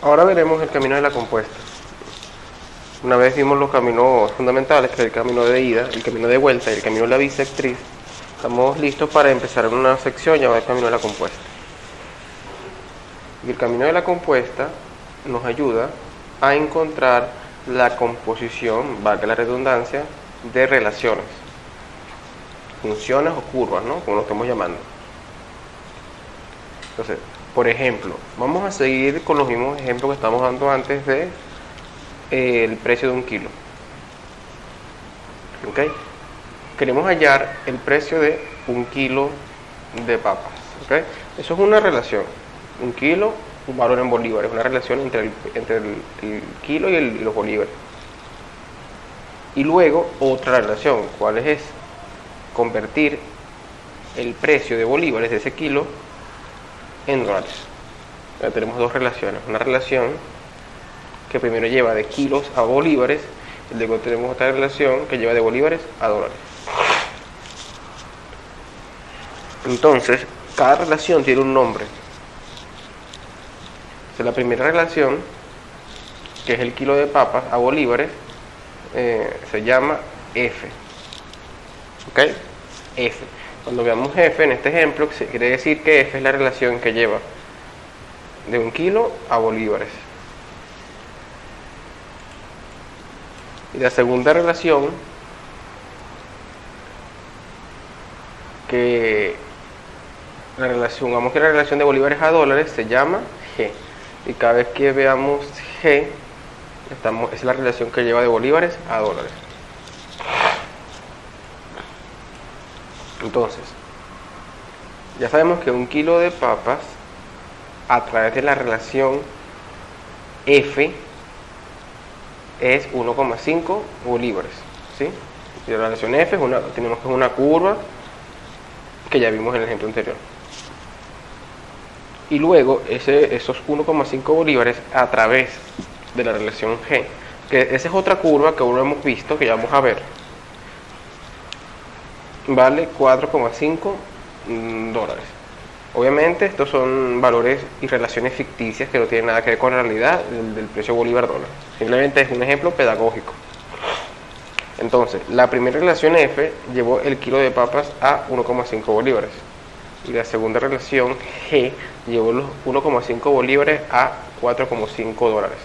Ahora veremos el camino de la compuesta. Una vez vimos los caminos fundamentales, que es el camino de ida, el camino de vuelta y el camino de la bisectriz, estamos listos para empezar una sección llamada el camino de la compuesta. Y el camino de la compuesta nos ayuda a encontrar la composición, valga la redundancia, de relaciones, funciones o curvas, ¿no? Como lo estamos llamando. Entonces, por ejemplo, vamos a seguir con los mismos ejemplos que estamos dando antes de el precio de un kilo. ¿Ok? Queremos hallar el precio de un kilo de papas. ¿Ok? Eso es una relación. Un kilo, un valor en bolívares, una relación entre el kilo y los bolívares. Y luego otra relación, ¿cuál es esa? Convertir el precio de bolívares de ese kilo en dólares. Ya tenemos dos relaciones. Una relación que primero lleva de kilos a bolívares, y luego tenemos otra relación que lleva de bolívares a dólares. Entonces, cada relación tiene un nombre. La primera relación, que es el kilo de papas a bolívares, se llama F. ¿Ok? F. Cuando veamos F en este ejemplo, quiere decir que F es la relación que lleva de un kilo a bolívares. Y la segunda relación, vamos que la relación de bolívares a dólares se llama G. Y cada vez que veamos G, es la relación que lleva de bolívares a dólares. Entonces, ya sabemos que un kilo de papas, a través de la relación F, es 1,5 bolívares, ¿sí? Y la relación F tenemos que es una curva que ya vimos en el ejemplo anterior. Y luego esos 1,5 bolívares a través de la relación G, que esa es otra curva que aún no hemos visto, que ya vamos a ver, vale 4,5 dólares. Obviamente estos son valores y relaciones ficticias que no tienen nada que ver con la realidad del precio bolívar dólar. Simplemente es un ejemplo pedagógico. Entonces, la primera relación F llevó el kilo de papas a 1,5 bolívares. Y la segunda relación G llevó los 1,5 bolívares a 4,5 dólares.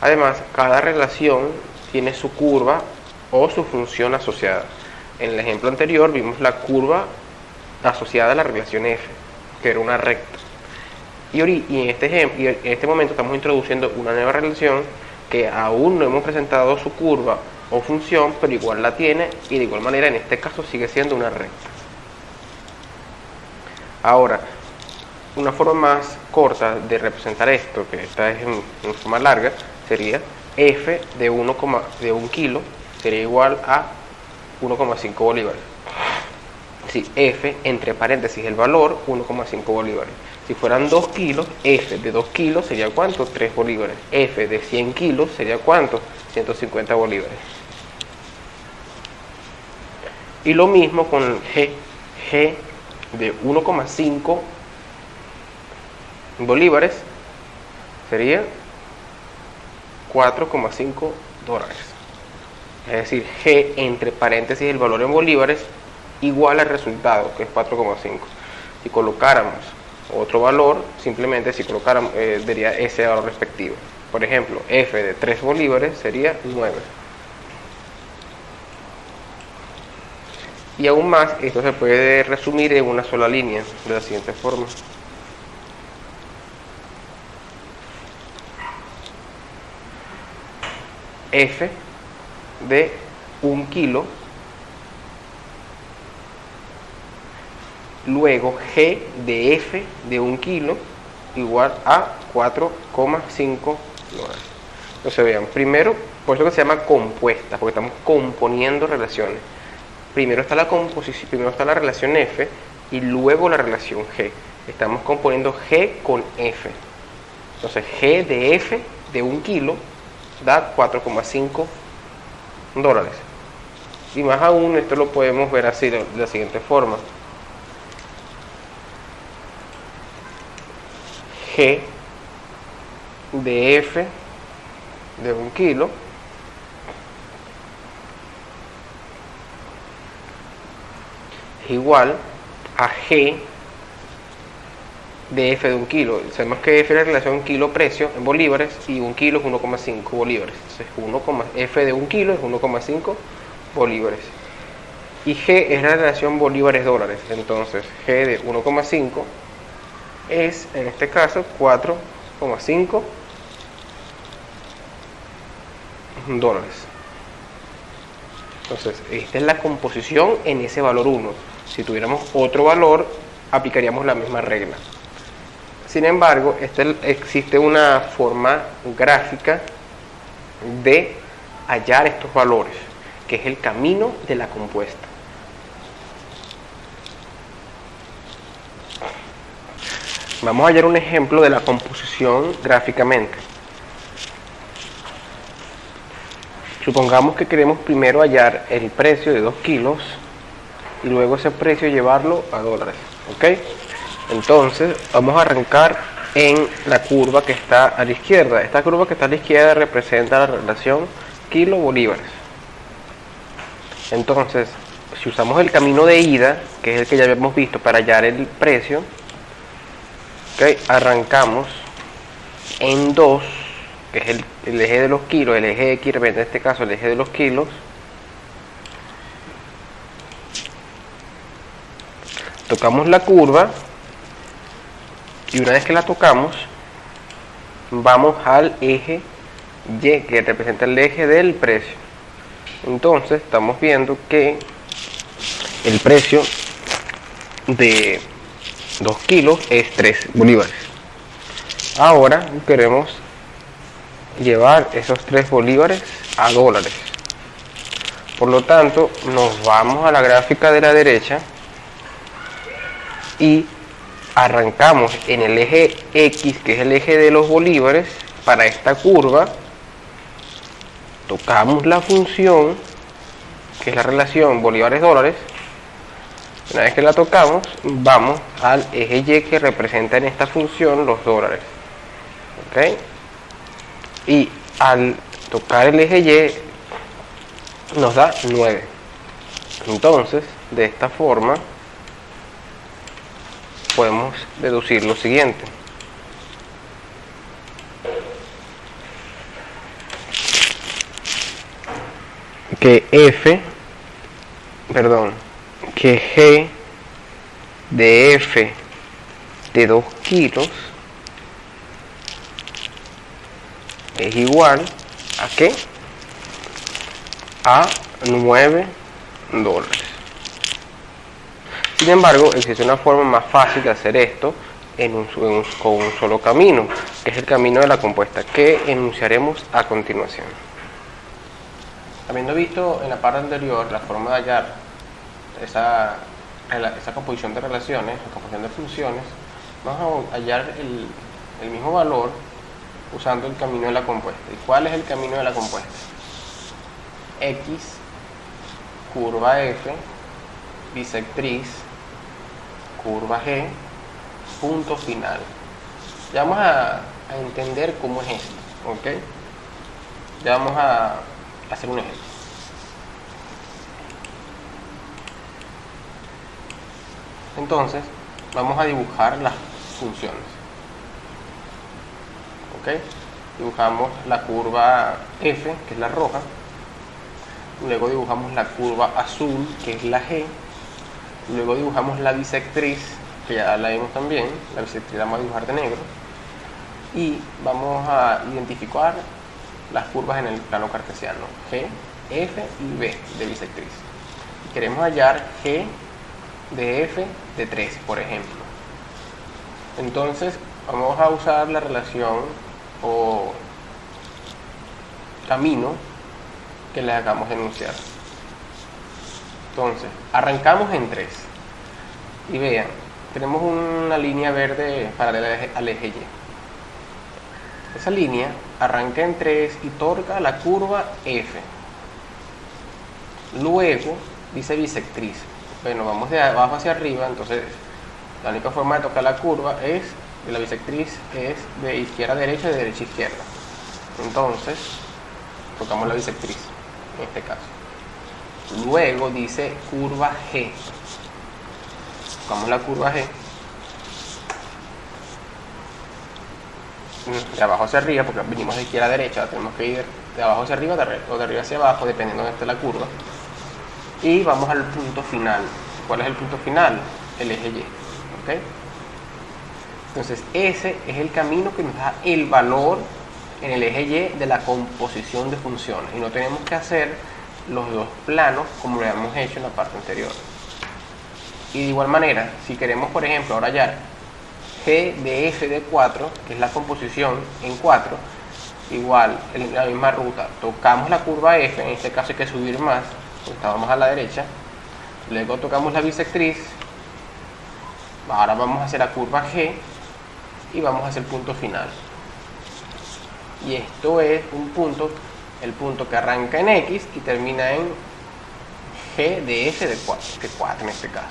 Además, cada relación tiene su curva o su función asociada. En el ejemplo anterior vimos la curva asociada a la relación F, que era una recta. Y en este momento estamos introduciendo una nueva relación que aún no hemos presentado su curva o función, pero igual la tiene, y de igual manera en este caso sigue siendo una recta. Ahora, una forma más corta de representar esto, que esta es en forma larga, sería F de 1 kilo sería igual a 1,5 bolívares. Si F, entre paréntesis, el valor, 1,5 bolívares. Si fueran 2 kilos, F de 2 kilos sería ¿cuánto? 3 bolívares. F de 100 kilos sería ¿cuánto? 150 bolívares. Y lo mismo con G. G de 1,5 bolívares sería 4,5 dólares. Es decir, G, entre paréntesis, el valor en bolívares, igual al resultado, que es 4,5. Si colocáramos otro valor, simplemente si colocáramos, daría ese valor respectivo. Por ejemplo, F de 3 bolívares sería 9. Y aún más, esto se puede resumir en una sola línea, de la siguiente forma. F de 1 kilo, luego G de F de 1 kilo igual a 4,5 dólares. Entonces vean, primero, por eso que se llama compuesta, porque estamos componiendo relaciones. Primero está la composición, primero está la relación F y luego la relación G. Estamos componiendo G con F. Entonces G de F de 1 kilo da 4,5 dólares. Y más aún, esto lo podemos ver así de la siguiente forma. G de F de 1 kilo es igual a G de F de 1 kilo. Sabemos que F es la relación kilo-precio en bolívares y 1 kilo es 1,5 bolívares. Entonces F de 1 kilo es 1,5 bolívares. Y G es la relación bolívares-dólares. Entonces G de 1,5 es, en este caso, 4,5 dólares. Entonces, esta es la composición en ese valor 1. Si tuviéramos otro valor, aplicaríamos la misma regla. Sin embargo, existe una forma gráfica de hallar estos valores, que es el camino de la compuesta. Vamos a hallar un ejemplo de la composición gráficamente. Supongamos que queremos primero hallar el precio de 2 kilos y luego ese precio llevarlo a dólares. ¿Ok? Entonces vamos a arrancar en la curva que está a la izquierda. Esta curva que está a la izquierda representa la relación kilo-bolívares. Entonces, si usamos el camino de ida, que es el que ya habíamos visto para hallar el precio, ¿okay? Arrancamos en 2, que es el eje de los kilos, el eje X representa en este caso el eje de los kilos. Tocamos la curva y una vez que la tocamos, vamos al eje Y, que representa el eje del precio. Entonces estamos viendo que el precio de 2 kilos es 3 bolívares. Ahora queremos llevar esos 3 bolívares a dólares. Por lo tanto, nos vamos a la gráfica de la derecha y arrancamos en el eje X, que es el eje de los bolívares, para esta curva. Tocamos la función, que es la relación bolívares-dólares. Una vez que la tocamos, vamos al eje Y, que representa en esta función los dólares. ¿Ok? Y al tocar el eje Y, nos da 9. Entonces, de esta forma, podemos deducir lo siguiente. Que G de F de 2 kilos es igual a ¿qué? A 9 dólares. Sin embargo, existe una forma más fácil de hacer esto con un solo camino, que es el camino de la compuesta, que enunciaremos a continuación. Habiendo visto en la parte anterior la forma de hallar esa composición de relaciones, la composición de funciones, vamos a hallar el mismo valor usando el camino de la compuesta. ¿Y cuál es el camino de la compuesta? X, curva F, bisectriz, curva G, punto final. Ya vamos a entender cómo es esto, ¿ok? Ya vamos a hacer un ejemplo. Entonces, vamos a dibujar las funciones. ¿Ok? Dibujamos la curva F, que es la roja. Luego dibujamos la curva azul, que es la G. Luego dibujamos la bisectriz, que ya la vimos también. La bisectriz la vamos a dibujar de negro. Y vamos a identificar las curvas en el plano cartesiano. G, F y B de bisectriz. Y queremos hallar G de F de 3, por ejemplo. Entonces, vamos a usar la relación o camino que les acabamos de enunciar. Entonces, arrancamos en 3 y vean, tenemos una línea verde paralela al eje Y. Esa línea arranca en 3 y toca la curva F. Luego dice bisectriz. Bueno, vamos de abajo hacia arriba, entonces la única forma de tocar la curva es y la bisectriz es de izquierda a derecha y de derecha a izquierda. Entonces, tocamos la bisectriz, en este caso. Luego dice curva G. Tocamos la curva G. De abajo hacia arriba, porque venimos de izquierda a derecha, tenemos que ir de abajo hacia arriba o de arriba hacia abajo, dependiendo de dónde esté la curva. Y vamos al punto final. ¿Cuál es el punto final? El eje Y. ¿Okay? Entonces ese es el camino que nos da el valor en el eje Y de la composición de funciones. Y no tenemos que hacer los dos planos como lo habíamos hecho en la parte anterior. Y de igual manera, si queremos, por ejemplo, ahora hallar G de F de 4, que es la composición en 4, igual en la misma ruta, tocamos la curva F, en este caso hay que subir más, porque estábamos a la derecha, luego tocamos la bisectriz, ahora vamos a hacer la curva G y vamos a hacer el punto final. Y esto es un punto, el punto que arranca en X y termina en G de F de 4 en este caso.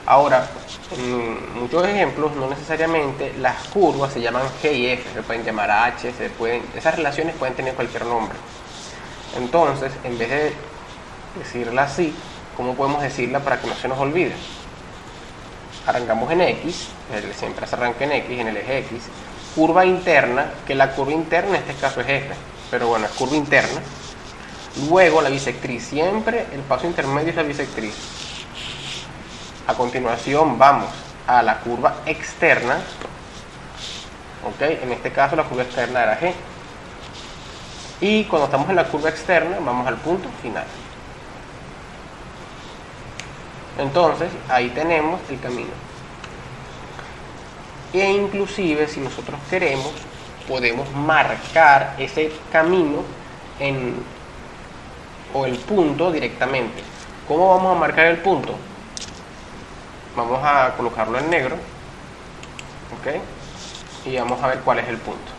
Ahora, en muchos ejemplos, no necesariamente las curvas se llaman G y F, se pueden llamar H, esas relaciones pueden tener cualquier nombre. Entonces, en vez de decirla así, ¿cómo podemos decirla para que no se nos olvide? Arrancamos en X, siempre se arranca en X, en el eje X, curva interna, que la curva interna en este caso es F, pero bueno, es curva interna. Luego la bisectriz, siempre el paso intermedio es la bisectriz. A continuación vamos a la curva externa, ¿ok? En este caso la curva externa era G. Y cuando estamos en la curva externa vamos al punto final. Entonces ahí tenemos el camino. E inclusive si nosotros queremos podemos marcar ese camino o el punto directamente. ¿Cómo vamos a marcar el punto? Vamos a colocarlo en negro, ¿ok? Y vamos a ver cuál es el punto.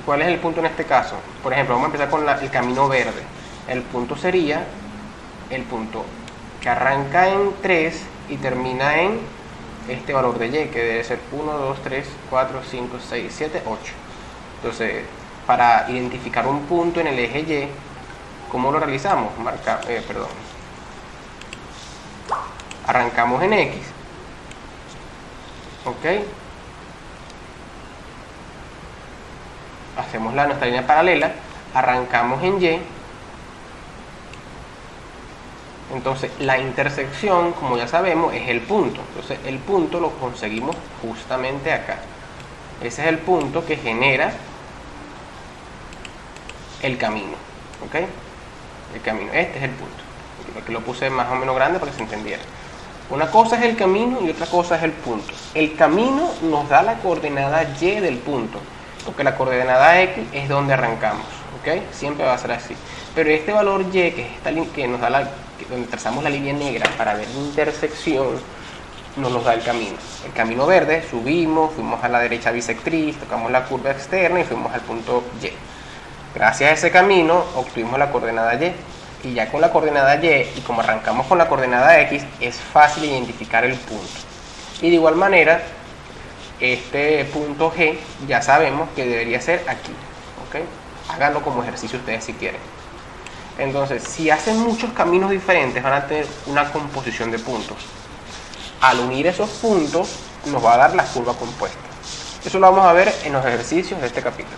¿Cuál es el punto en este caso? Por ejemplo, vamos a empezar con el camino verde. El punto sería el punto que arranca en 3 y termina en este valor de Y, que debe ser 1, 2, 3, 4, 5, 6, 7, 8. Entonces, para identificar un punto en el eje Y, ¿cómo lo realizamos? Arrancamos en X, ¿ok? Hacemos nuestra línea paralela, arrancamos en Y. Entonces la intersección, como ya sabemos, es el punto. Entonces el punto lo conseguimos justamente acá. Ese es el punto que genera el camino, ¿ok? El camino, este es el punto. Aquí lo puse más o menos grande para que se entendiera. Una cosa es el camino y otra cosa es el punto. El camino nos da la coordenada Y del punto, porque la coordenada X es donde arrancamos, ¿ok? Siempre va a ser así. Pero este valor Y, que es esta que nos da donde trazamos la línea negra para ver la intersección, nos da el camino. El camino verde, subimos, fuimos a la derecha bisectriz, tocamos la curva externa y fuimos al punto Y. Gracias a ese camino obtuvimos la coordenada Y. Y ya con la coordenada Y, y como arrancamos con la coordenada X, es fácil identificar el punto. Y de igual manera, este punto G ya sabemos que debería ser aquí, ¿ok? Háganlo como ejercicio ustedes si quieren. Entonces, si hacen muchos caminos diferentes, van a tener una composición de puntos. Al unir esos puntos, nos va a dar la curva compuesta. Eso lo vamos a ver en los ejercicios de este capítulo.